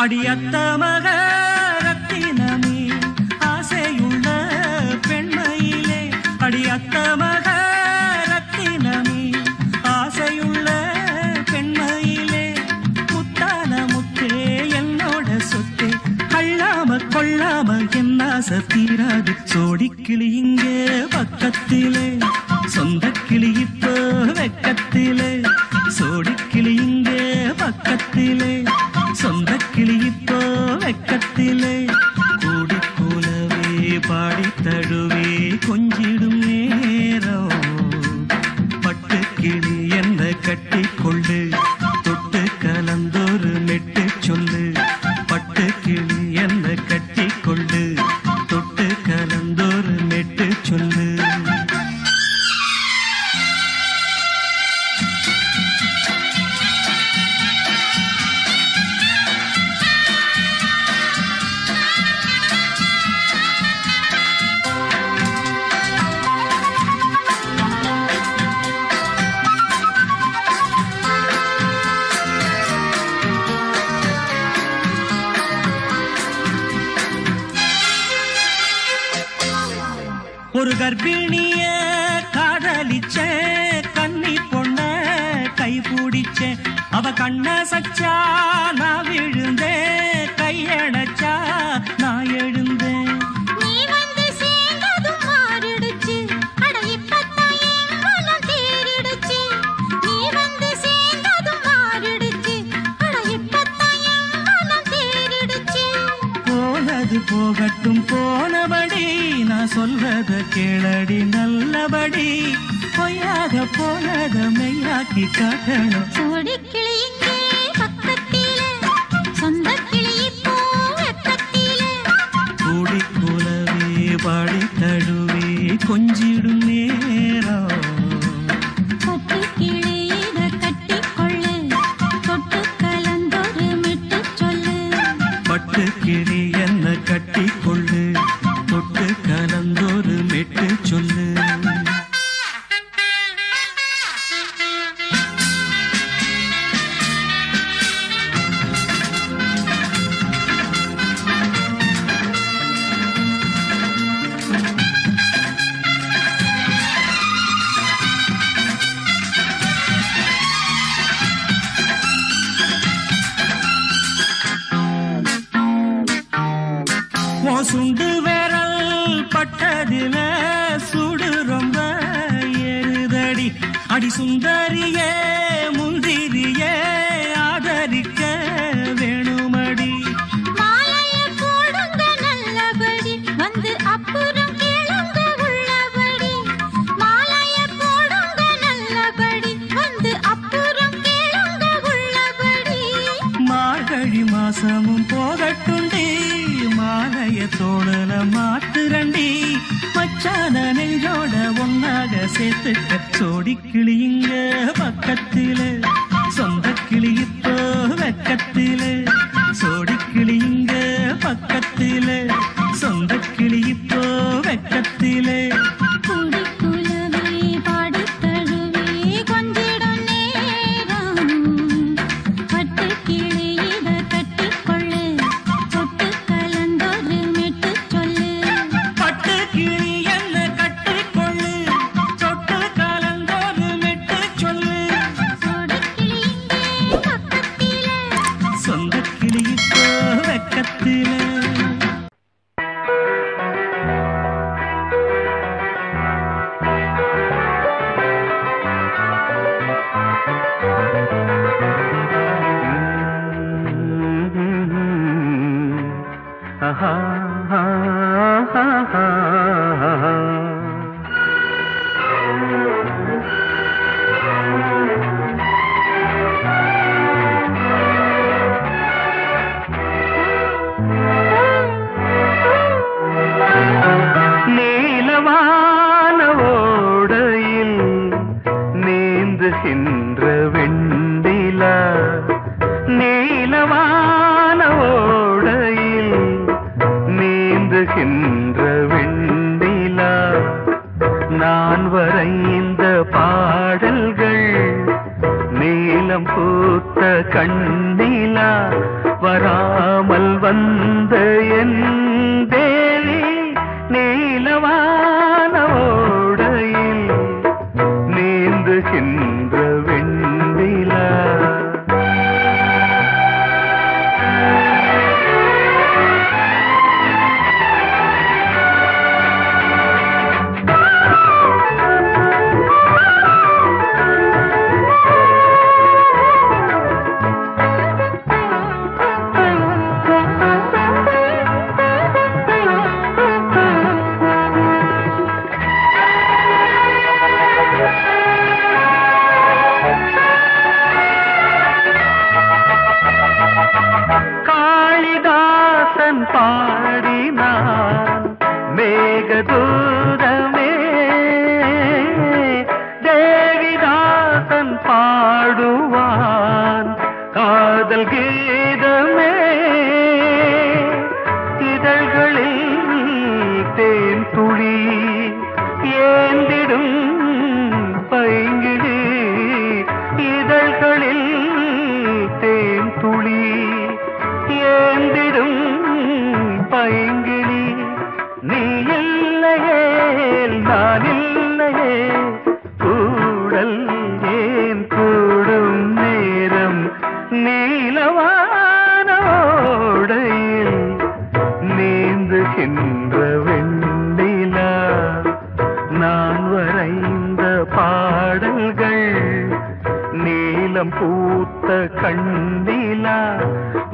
அடியத்த மக ரத்தினமே ஆசையுள்ள பெண்மையிலே அடியத்த மக ரத்தினமே ஆசையுள்ள பெண்மையிலே முத்தான முத்தே என்னோட சொத்தே அள்ளாம கொள்ளாம என்ன தீராது சோடிக்கிளி இங்கே பக்கத்திலே சொந்த கிளி இப்போ வெக்கத்திலே சோடிக்கிளி இங்கே பக்கத்திலே சொந்த கிளி இப்போ வெக்கத்திலே கூடி போலவே பாடி தழுவே கொஞ்சிடும் நேரம் பட்டு கிளி என்ன கட்டி கொள்ளு தொட்டு கலந்தொரு மெட்டு சொல்லு பட்டு கிளி என்ன கட்டி கொள்ளு தொட்டு கலந்தொரு மெட்டு சொல்லு ஒரு கர்ப்பிணிய காதலிச்ச கன்னி பொண்ண கை பிடிச்ச அவ கண்ண சச்சா நான் விழுந்தேன் கையடைச்சா நான் எழுந்தேன் போனது போகட்டும் போனபடி நான் சொல்றத கேளடி நல்லபடி பொய்யாக போனத மெய்யாக்கி காட்டணும் சோடிக்கிளி இங்கே பக்கத்திலே சொந்த கிளி இப்போ வெக்கத்திலே கூடி போலவே பாடி தழுவே கொஞ்சிடும் நேரம் பட்டு கிளி இத கட்டி கொள்ளு தொட்டு கலந்தொரு மெட்டு சொல்லு பட்டு கிளி என்ன கட்டி கொள்ளு தொட்டு கலந்தொரு மெட்டு சொல்லு சுண்டு விரல் பட்டதில சுடு ரொம்ப ஏறுதடி அடி சுந்தரியே முந்திரியே ஆதரிக்க வேணுமடி மாலைய போடுங்க நல்லபடி வந்து அப்புறம் கேளுங்க உள்ளபடி மாலைய போடுங்க நல்லபடி வந்து அப்புறம் கேளுங்க உள்ளபடி மார்கழி மாசமும் போகட்டுண்டி மாலைய தோழல மாத்துரண்டி மச்சான நெஞ்சோட ஒன்னாக சேர்த்துக்க சோடிக்கிளி இங்க பக்கத்திலே சொந்த கிளி இப்போ வெக்கத்திலே சோடிக்கிளி இங்க பக்கத்திலே சொந்த கிளி இப்போ வெக்கத்திலே கூடி குலவே பாடி தழுவே கொஞ்சிடும் நேரம் பட்டு கிளி இத கட்டி கொள்ளு தொட்டு கலந்தொரு மெட்டு சொல்லு பட்டு கிளி என்ன கட்டி கொள்ளு தொட்டு கலந்தொரு மெட்டு சொல்லு சோடிக்கிளி இங்கே பக்கத்திலே சொந்த கிளி இப்போ வெக்கத்திலே நீலவான ஓடையில் நீந்துகின்ற வெண்டிலா நீலவான ஓடையில் நீந்துகின்ற வெண்டிலா நான் வரைந்த பாடல்கள் நீலம் பூத்த கண்ணிலா வராமல் வந்த என் தேவி நீலவான ஓடையில் நீந்துகின்ற வெண்ணிலா. காளிதாசன் பாடினான் மேகதூதமே, தேவிதாசன் பாடுவான் காதல் கீதமே. இதழ்களில் தேன் துளி ஏந்திடும் பைங்கிழி, இதழ்களில் தேன் துளி ஏந்திடும் பைங்கிழி. நீ இல்லையே நான் இல்லையே கூடல் ஏன் கூடும் நேரம் நீலவான ஓடையில் நீந்துகின்ற வெண்ணிலா. நான் வரைந்த பாடல்கள் நீலம் பூத்த கண்ணிலா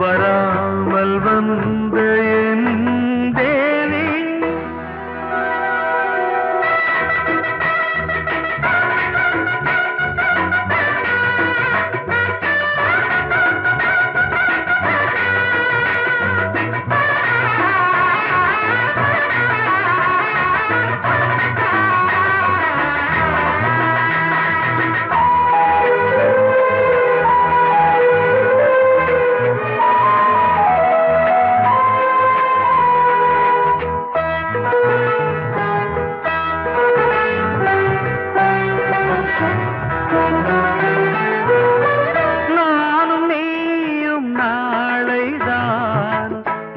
வராமல் வந்த என் தேவி. நானும் நீயும் நாளைதான்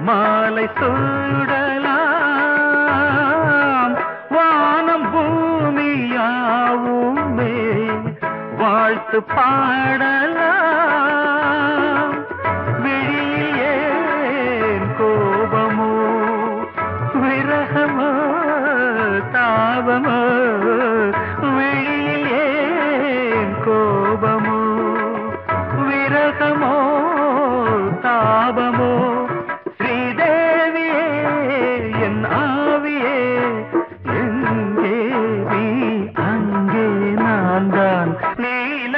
மாலை சூடலாம். வானம் பூமியாவுமே வாழ்த்து பாடலாம். விழியில் ஏன் கோபமோ விரகமோ தாபமோ, விழியில் ஏன் கோபமோ விரகமோ தாபமோ. ஸ்ரீதேவியே என் ஆவியே எங்கே நீ அங்கே நான் தான் நீல.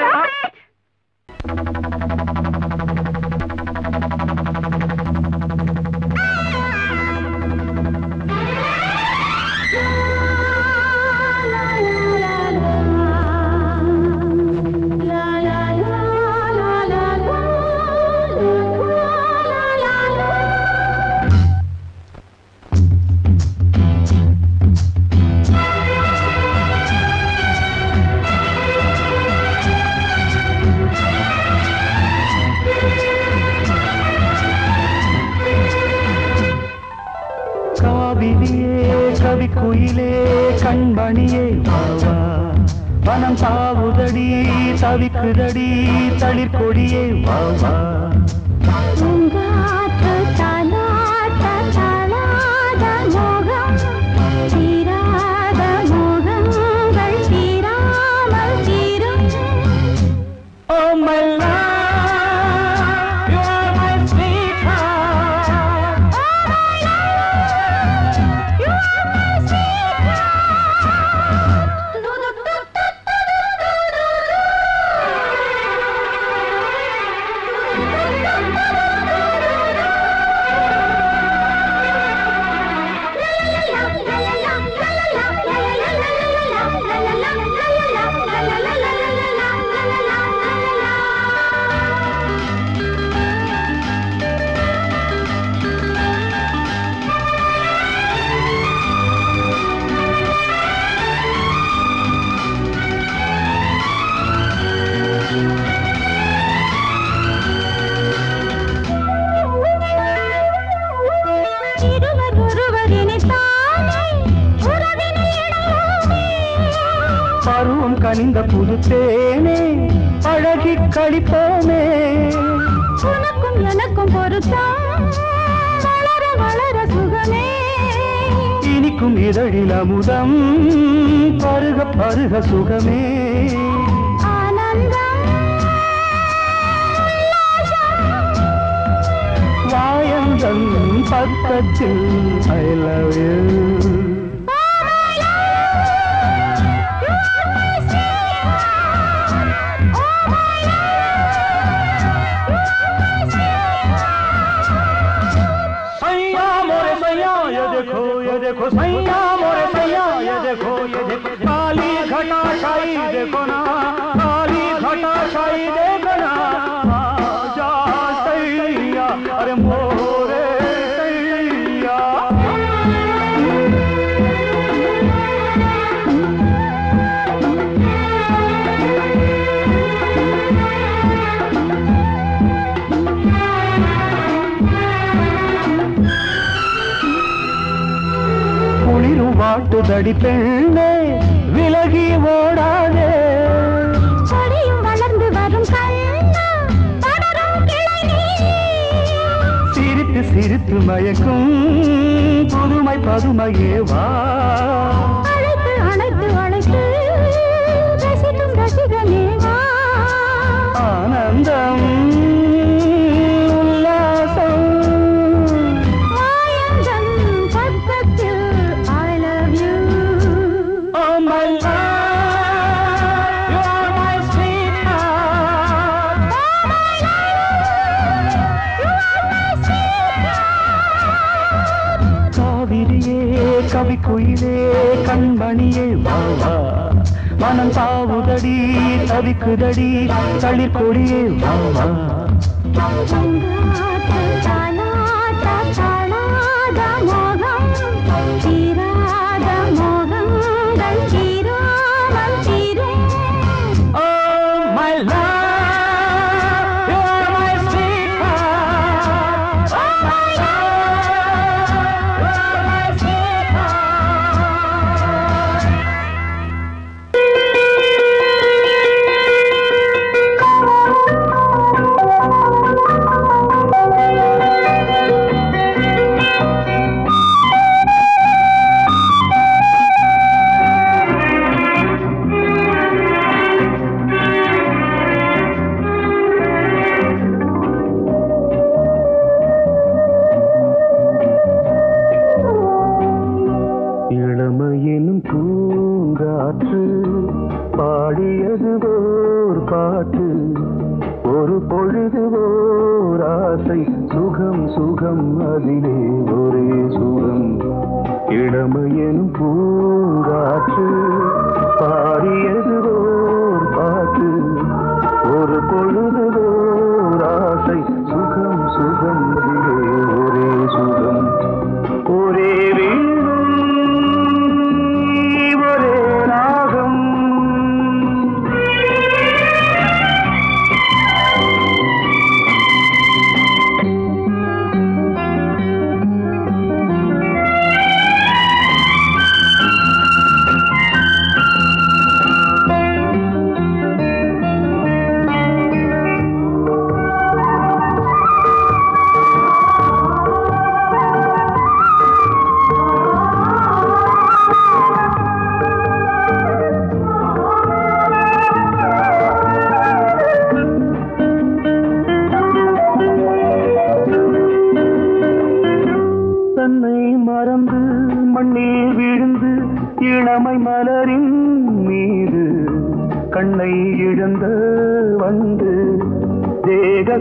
காவிரியே கவி குயிலே கண்மணியே வாவா, வனம் தாவுதடி தவிக்குதடி தளிர் கொடியே வாவா. பூங்காற்று தாலாட்ட தாளாத மோகம், தீராத மோகங்கள் தீராமல் தீரும். Oh my love, you are my sweetheart. Oh my love, you are my sweetheart. கனிந்த புது தேனே அழகி கழிப்போமே உனக்கும் எனக்கும் பொருத்தம் வளர வளர சுகமே இனிக்கும் இதழில் அமுதம் பருக பருக சுகமே ஆனந்தம் வாயந்தன் பக்கத்தில் I love you देखो सैया मोरे सैया ये देखो काली घटा छाई देखो ना काली घटा छाई देखो ना जा सैया अरे मोरे सैया வாட்டுதடி பெண்ணே விலகி ஓடாதே கொடியும் வளர்ந்து வரும் கண்ணா படரும் கிளை நீ சிரித்து சிரித்து மயக்கும் புதுமை பதுமையே வா அழைத்து அழைத்து அழைத்து ரசிக்கும் ரசிகனே வா ஆனந்தம் கவி குயிலே கண்மணியே வாவா மனம் தாவுதடி தவிக்குதடி தளிர் கொடியே வாவா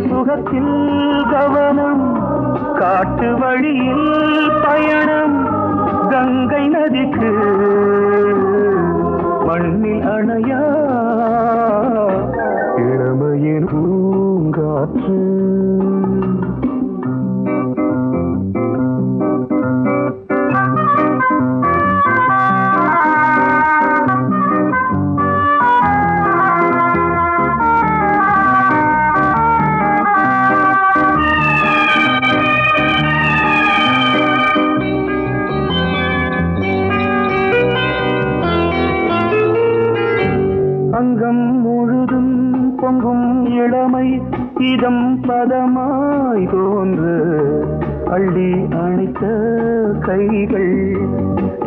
சுகத்தில் கவனம் காட்டு வழியில் பயணம் கங்கை நதிக்கு மண்ணில் அணையா இளமையின் பூங்காற்று இதம் பதமாய் தோன்று அள்ளி அணைத்த கைகள்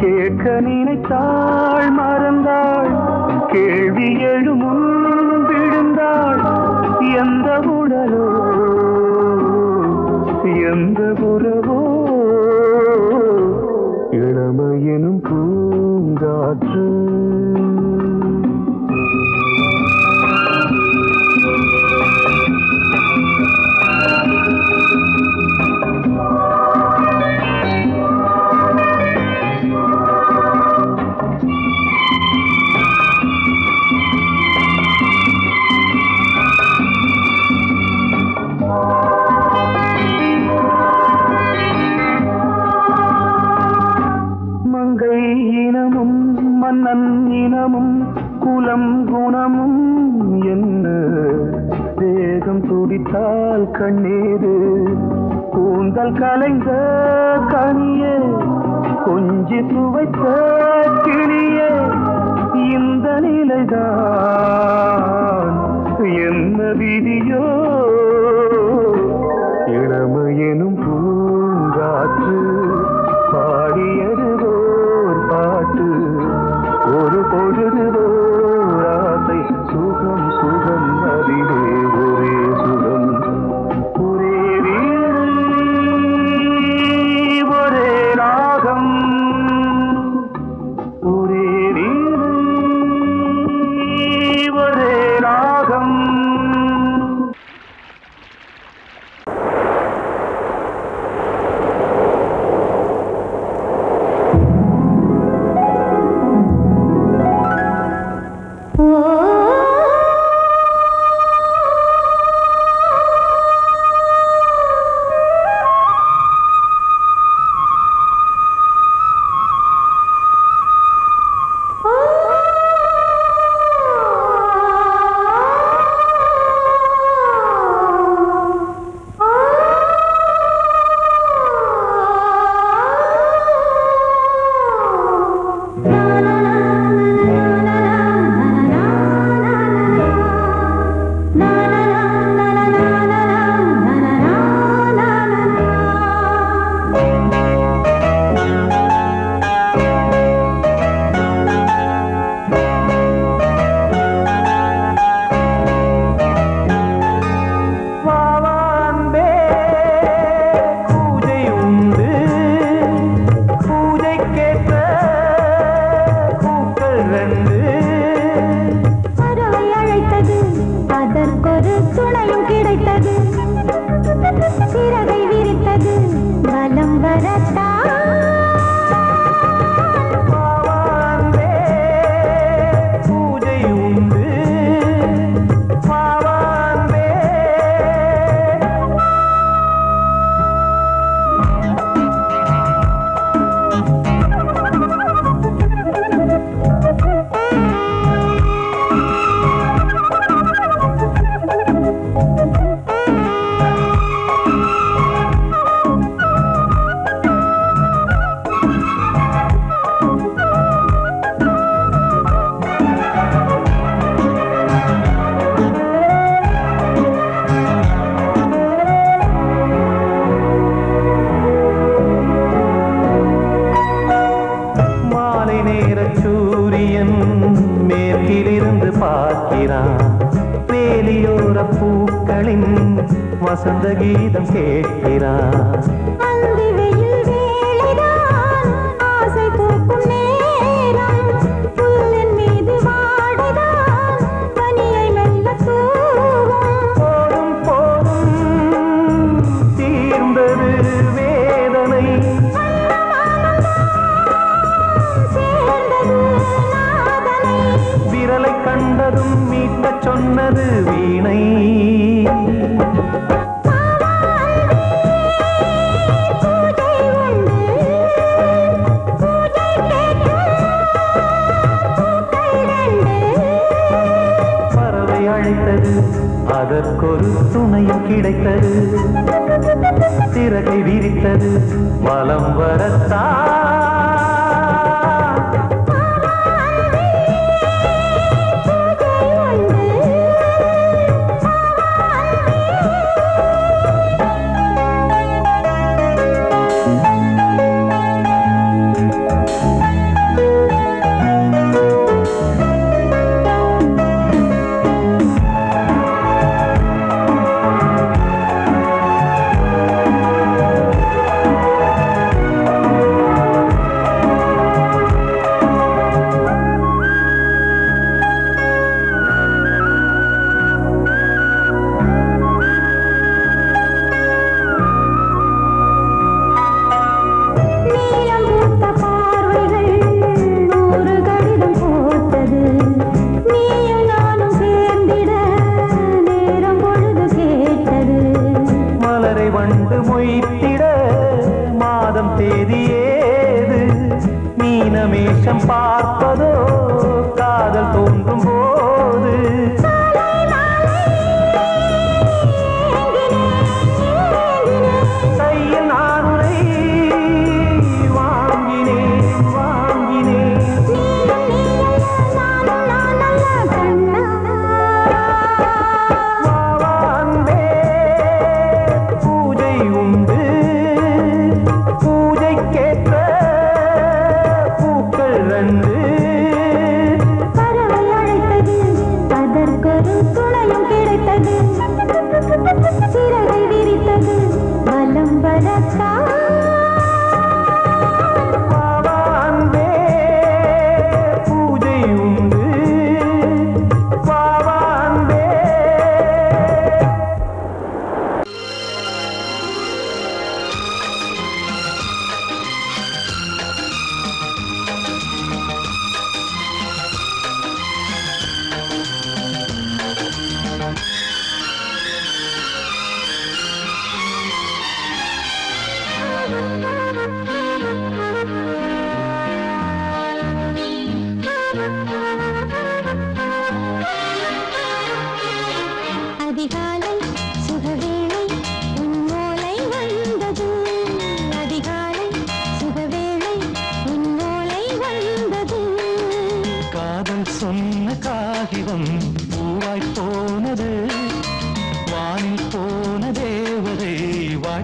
கேட்க நினைத்தாள் மறந்தாள் கேள்வி எழுமுன் விழுந்தாள் எந்த உடலோ எந்த உறவோ இளமையெனும் பூங்காற்று மன்னன் இனமும் குலம் குணமும் என்ன வேகம் துடித்தால் கண்ணீரு கூந்தல் கலைந்த கனியே கொஞ்சி துவைத்த கிளியே இந்த நிலைதான் என்ன விதியோ இளமையெனும் பூங்காற்று பாடியது ஓர் பாட்டு ஒரு பொழுது ஆசை சுகம் சுகம் அதிலே ஒரே சுகம் ஒரே வீடு ஒரே ராகம் ஒரே வீடு ஒரே ராகம் வசந்த கீதம் கேட்கிறான். அந்தி வெயில் வேளைதான் ஆசை பூக்கும் நேரம், புல்லின் மீது வாடைதான் பனியை மெல்ல தூவும். போதும் போதும் தீர்ந்தது வேதனை, சேர்ந்தது நாதனை, விரலை கண்டதும் மீட்டச் சொன்னது வீணை. அதற்கொரு துணையும் கிடைத்தது, சிறகை விரித்தது வலம் வரத்தான்.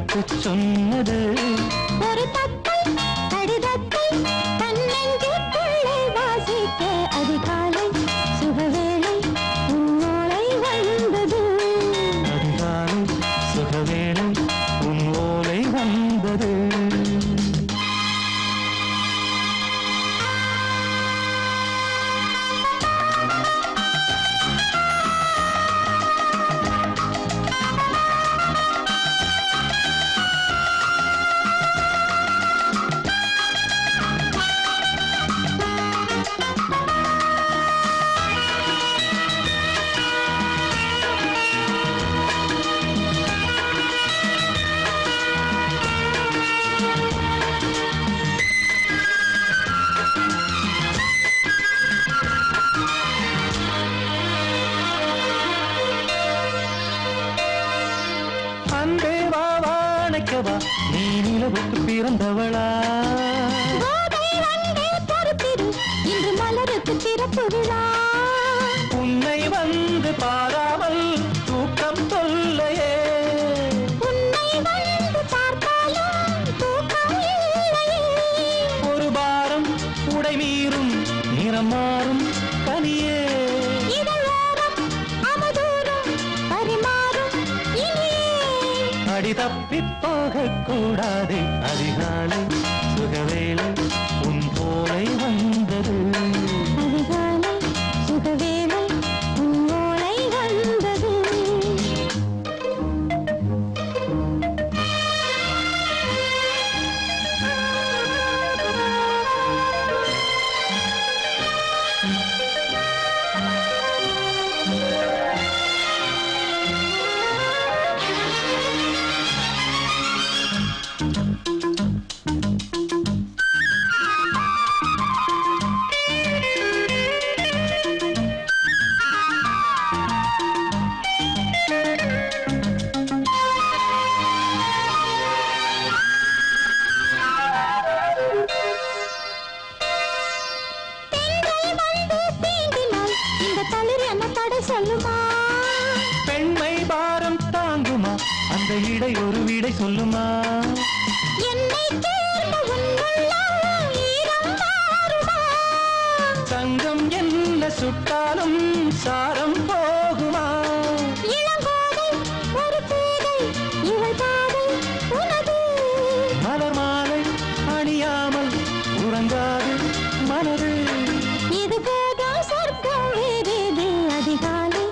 வாழ்த்து சொன்னது ஒரு தத்தை கடிதத்தை தன்னெஞ்சுக்குள்ளே வாசிக்க அதிகாலை சுகவேளை உன்னோலை வந்தது. அதிகாலை சுகவேளை உன் ஓலை வந்தது. நீ நிலவுக்கு பிறந்தவளா? இன்று மலருக்கு திறப்பு விழா. உன்னை வந்து பாராமல் தூக்கம் தொல்லையே. உன்னை வந்து பார்த்தாலும் தூக்கம் இல்லையே. ஒரு பாரம் உடை மீறும் நிறம் மாறும் பனியே. அடி தப்பி போகக்கூடாது. அதிகாலை சுகவேளை உன் போலை வந்தது. அதிகாலை சுகவேளை உன் ஓலை வந்தது. பெண்மை பாரம் தாங்குமா? அந்த இடை ஒரு விடை சொல்லுமா? என்னை தேர்ந்த உன்னுள்ளம் ஈரம் மாறுமா? சங்கம் என்ன சுட்டாலும் சாரம் போகுமா? இளங்கோதை ஒரு பேதை இவள் பாதை உனது. மலர் மாலை அணியாமல் உறங்காது மனது. இது போதும் சொர்க்கம் வேறேது. அதிகாலை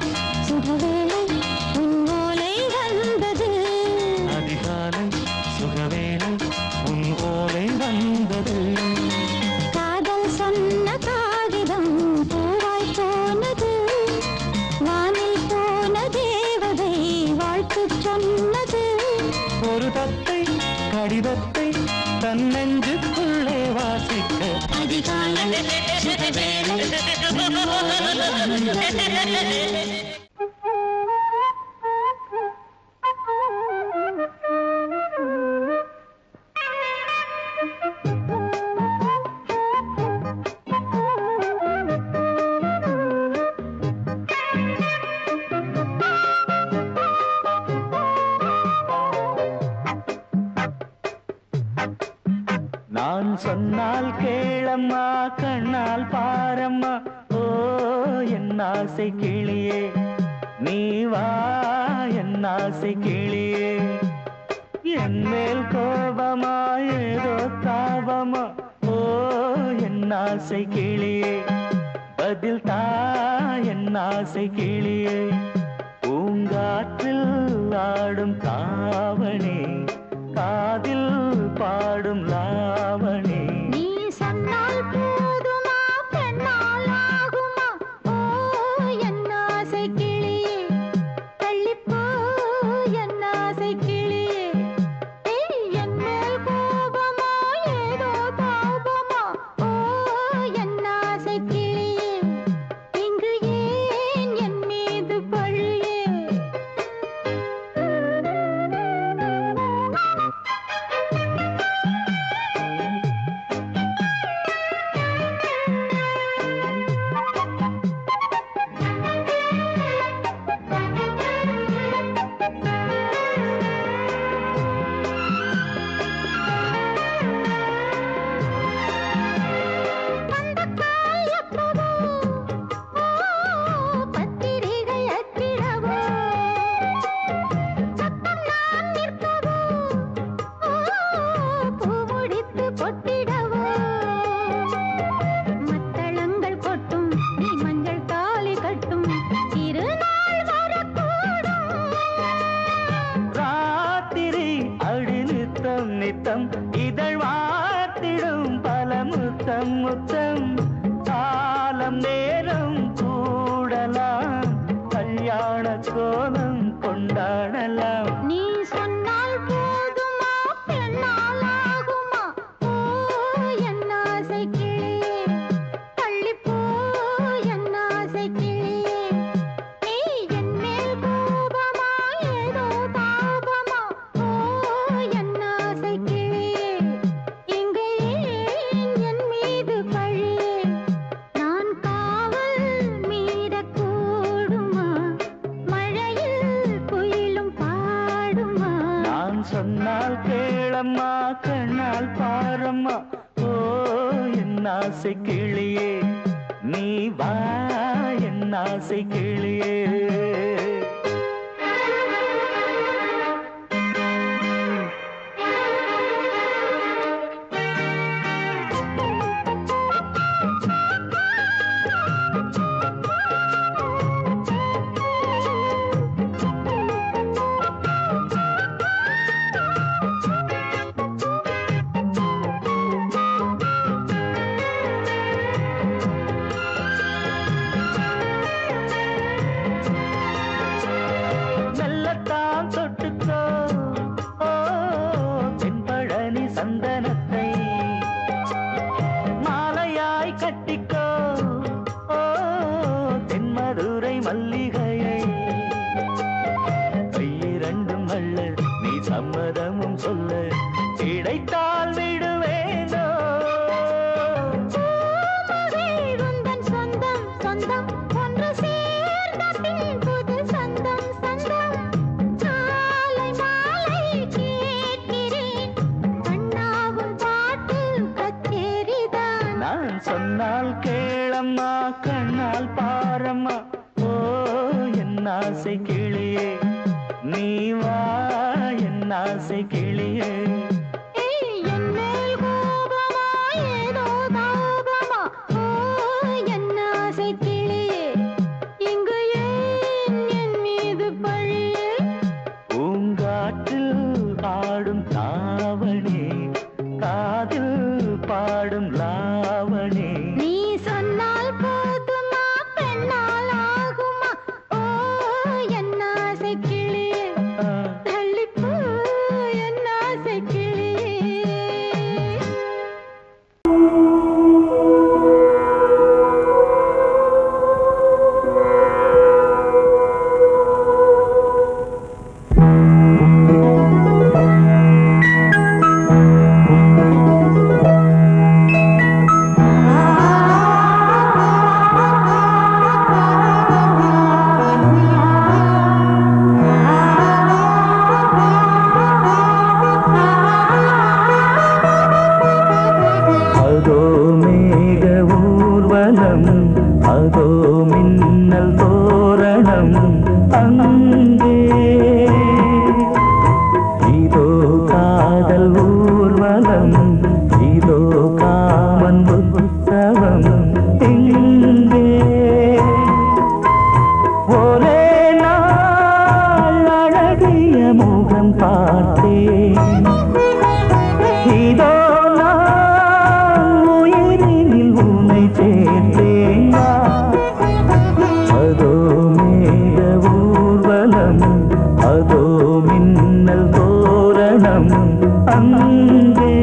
சுகவேளை உன் ஓலை வந்தது. அதிகாலை சுகவேளை உன் ஓலை வந்தது. காதல் சொன்ன காகிதம் பூவாய் போனது. வானில் போன தேவதை வாழ்த்து சொன்னது. ஒரு தத்தை கடிதத்தை தன்னெஞ்சுக்குள்ளே வாசிக்க அதிகாலை சுகவேளை உன் ஓலை வந்தது. நான் சொன்னால் கேளம்மா, கண்ணால் பாரம்மா. ஓ என் ஆசை கிளியே, நீ வா என் ஆசை கிளியே. என் மேல் கோபமா ஏதோ தாபமா? ஓ என் ஆசை கிளியே, பதில் தா என் ஆசை கிளியே. பூங்காற்றில் ஆடும் தாவணி, காதில் பாடும் லாவணி. நீ சொன்னால் போதுமா, பெண்ணால் ஆகுமா? ஓ என் ஆசை கிளியே, தள்ளிப்போ என் ஆசை கிளியே. என் மேல் கோபமா ஏதோ தாபமா? ஓ என் ஆசை கிளியே, இங்கு ஏன் என் மீது பழியே? முத்தம் இதழ் வார்த்திடும் பல முத்தம் முத்தம் காலம் நேரம் கூடலாம் கல்யாண கோலம் கொண்டாடலாம் நீ சொன்னால் போதுமா பெண்ணால் ஆகுமா ஓ என் ஆசை கிளியே தள்ளிப்போ என் ஆசை கிளியே நீ என் மேல் கோபமா ஏதோ தாபமா ஓ என் ஆசை கிளியே இங்கு ஏன் என் மீது பழியே நான் காவல் மீறக்கூடுமா மழையில் குயிலும் பாடுமா நான் சொன்னால் கேளம்மா கண்ணால் பாரம்மா ஓ என் ஆசை கிளியே நீ வா என் ஆசை கிளியே மெல்லத்தான் தொட்டுக்கோ ஓ தென்பழனி சந்தனத்தை மாலையாய் கட்டிக்கோ ஓ தென்மதுரை மல்லிகையை கையிரண்டும் அள்ள நீ சம்மதமும் சொல்ல கிடைத்தால் விடுவேனோ உந்தன் சொந்தம் சொந்தம் ஒன்று சேர்ந்த பின் புது சொந்தம் சொந்தம் காலை மாலை கேட்கிறேன் கண்ணாவும் பாட்டு கச்சேரிதான் நான் சொன்னால் கேளம்மா கண்ணால் பாரம்மா ஓ என் ஆசை கிளியே நீ வா என் ஆசை கிளியே என் மேல் கோபமா ஏதோ தாபமா ஓ என் ஆசை கிளியே இங்கு ஏன் என் மீது பழியே பூங்காற்றில் ஆடும் தாவணி காதில் பாடும் லாவணி நீ சொன்னால் போதுமா பெண்ணால் ஆகுமா ஓ என் ஆசை கிளியே தள்ளிப்போ என் ஆசை கிளியே அதோ மேக ஊர்வலம் அதோ மின்னல் தோரணம் அங்கே இதோ காதல் ஊர்வலம் இதோ காமன் உற்சவம் இங்கே ஒரே நாள் அழகிய முகம் பார்த்தேன் இதோ நான் உயிரினில் உன்னை சேர்த்தேன் அதோ மேக ஊர்வலம் அதோ மின்னல் தோரணம் அங்கே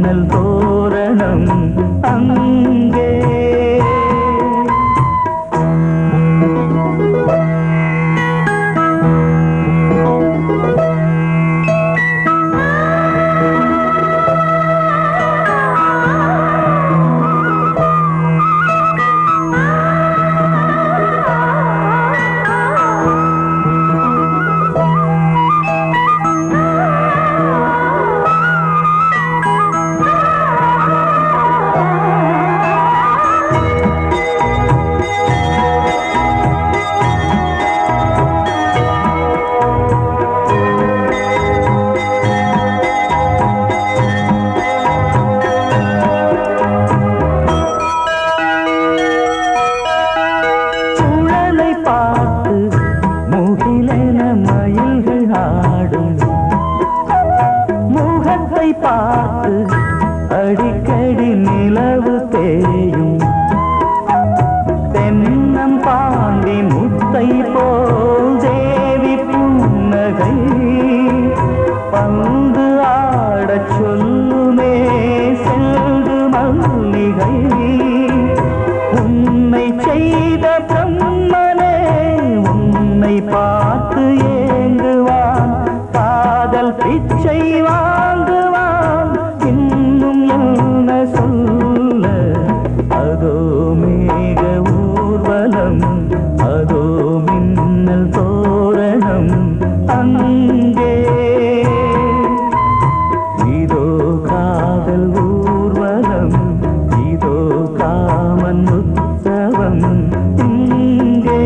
மின்னல் தோரணம் அங்கே அடிக்கடி நிலவு தேயும் தென்னம் பாண்டி முத்தை போல் தேவி புன்னகை பந்து ஆடச் சொல்லுமே செல்து மல்லிகை உன்னை செய்த பிரம்மனே உன்னை பார்த்து ஏங்குவான் காதல் பிச்சை வாங்குவான் இன்னும் என்ன சொல்ல அதோ மேக ஊர்வலம் அதோ மின்னல் தோரணம் அங்கே இதோ காதல் ஊர்வலம் இதோ காமன் உற்சவம் இங்கே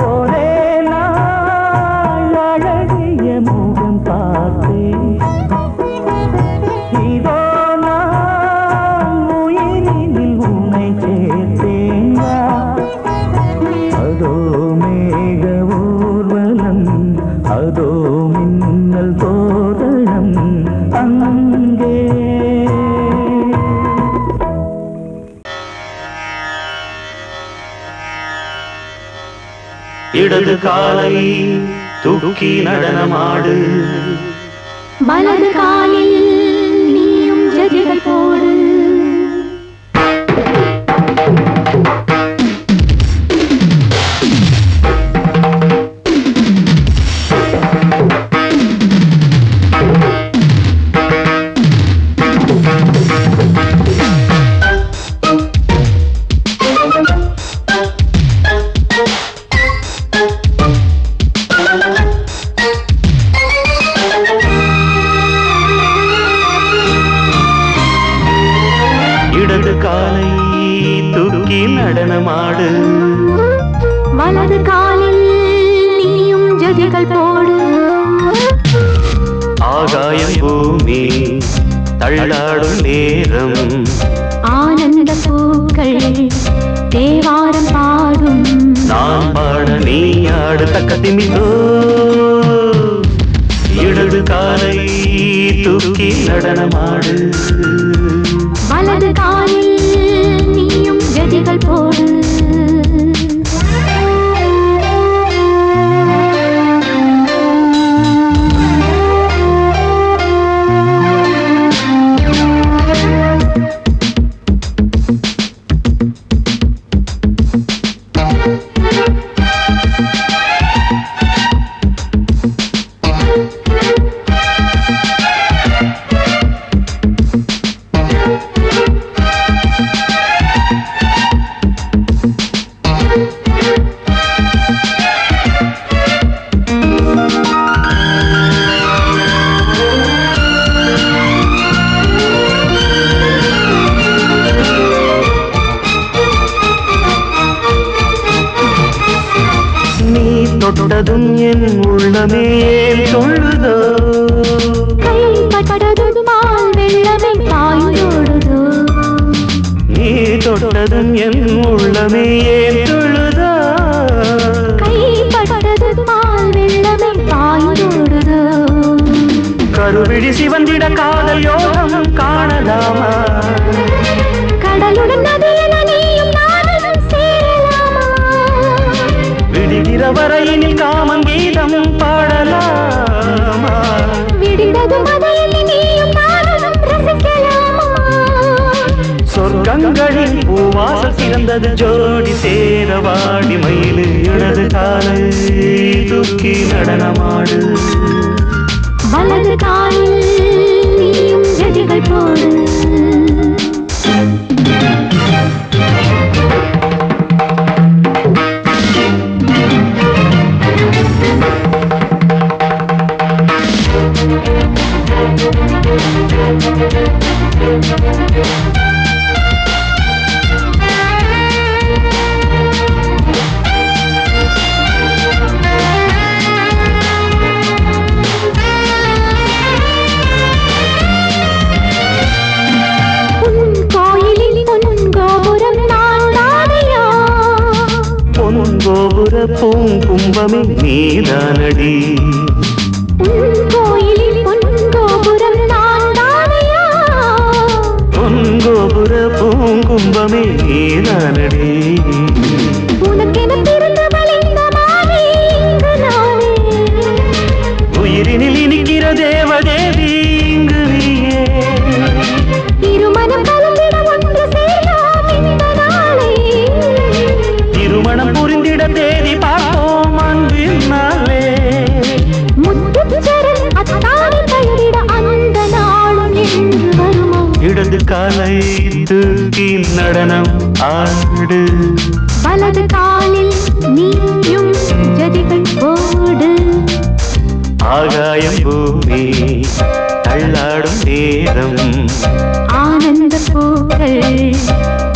ஒரே நாள் அழகிய முகம் பார்த்தேன் இதோ நான் உயிரினில் உன்னை சேர்த்தேன் அதோ மேக ஊர்வலம் அதோ மின்னல் தோரணம் அங்கே இடது காலை தூக்கி நடனமாடு வலது காலில் நீயும் ஜதிகள் போடு இடது காலை தூக்கி நடனமாடு வலது காலில் நீயும் ஜதிகள் போடு ஆகாயம் பூமி தள்ளாடும் நேரம் ஆனந்த பூக்கள் தேவாரம் பாடும் நான் பாட நீ ஆடு தக்க திமிதோ இடது காலை தூக்கி நடனமாடு வலது காலில் நீயும் ஜதிகள் போடு தொட்டதும் என் உள்ளமே சொல்லுதோ கைப்பட்டதும் மால் வெள்ளமே பாய்ந்தோடுதோ நீ தொட்டதும் என் உள்ளமே சொல்லுதோ கைப்பட்டதும் மால் வெள்ளமே பாய்ந்தோடுதோ கருவிழி சிவந்திட காதல் யோகம் காணலாமா கடலுடன் நதியில நீயும் நானும் சேரலாமா விடுகிற வரையினில் காமன் கீதம் பாடலாமா விடிந்ததும் மதையில் நீயும் கண்களில் பூவாசல் சிறந்தது ஜோடி சேரவாடி மயிலு இடது காலை தூக்கி நடனமாடு வலது காலில் நீயும் ஜதிகள் போடு பூங்கும்பமே நீதானடி கோயிலில் பொன்கோபுரம் நான்தானையா பொன்கோபுர பூங்கும்பமே நீதானடி உனக்கென பிறந்தவள் இந்த மாலை இங்கு நானே உயிரினில் இனிக்கிற தேவதேவி இங்கு நீயே இருமனம் கலந்திட ஒன்று சேரலாம் இந்த நாளே திருமணம் புரிந்திட தேதி பார்ப்போம் அன்பினாலே முத்துச்சரன் அத்தானி பெயரிட அந்த நாளும் என்று வருமா இடது காலை தூக்கி நடனம் ஆடு வலது காலில் நீயும் ஜதிகள் போடு ஆகாயம் பூமி தள்ளாடும் நேரம் ஆனந்த பூக்கள்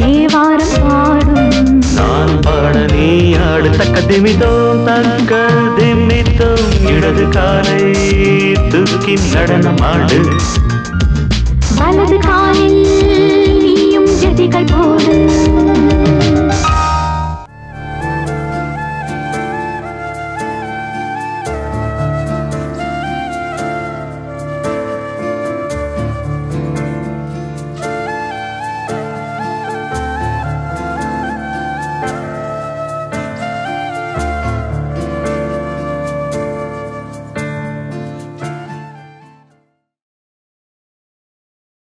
தேவாரம் பாடும் நான் பாட நீ ஆடு தக்க திமித்தோம் தக்க திமித்தோம் இடது காலை தூக்கி நடனமாடு வலது காலில் நீயும் ஜதிகள் போடு